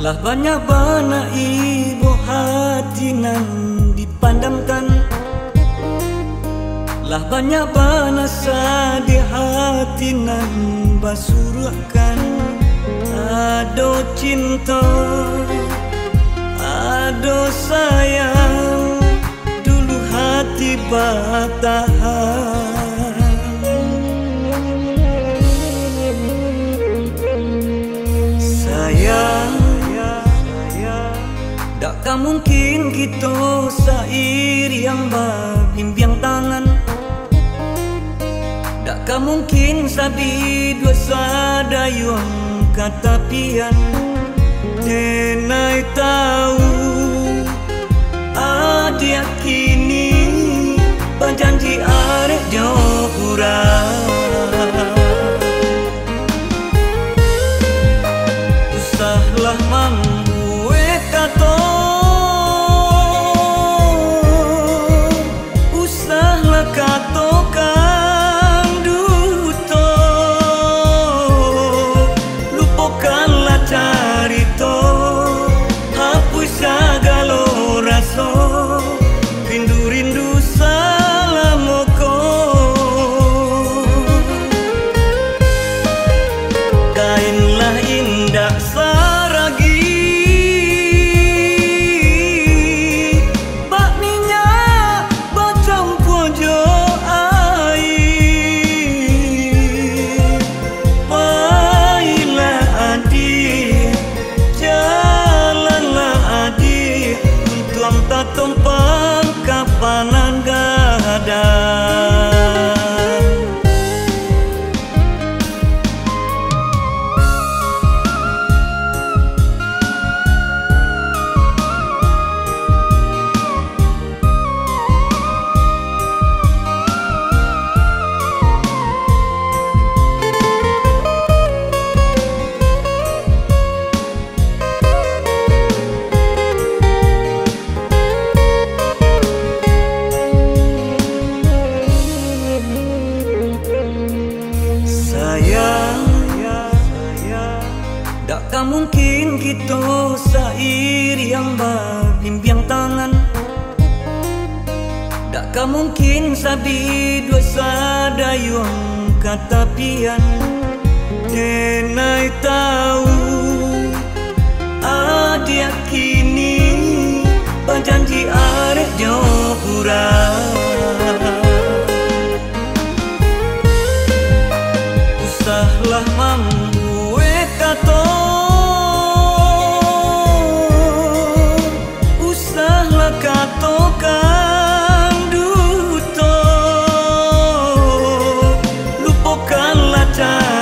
Lah banyak bana ibu hati nan dipandamkan, lah banyak bana sadih hati nan basurahkan. Ado cinta, ado sayang, dulu hati batahan. Sayang, takkan mungkin kita sairi yang berbimbang tangan. Takkan mungkin sabi dua sadayung kata pian. Denai tahu adia kini berjanji arek jauh-urang. Usahlah membuat kata, usahlah katakan duto, lupakanlah carita, hapus segala rasa, rindu-rindu salamoko. Kainlah indah saragi, bak minyak bercampur jo air. Baiklah adik, jalanlah adik, tuang tak tumpang kapanan gadang. Takkan mungkin kita sairi yang berbimbang tangan. Takkan mungkin sabi dua sadayung kata pian. Denai tahu adia kini berjanji arek jauh-urang. Usahlah membuat kata, usahlah katakan duto, lupakanlah cara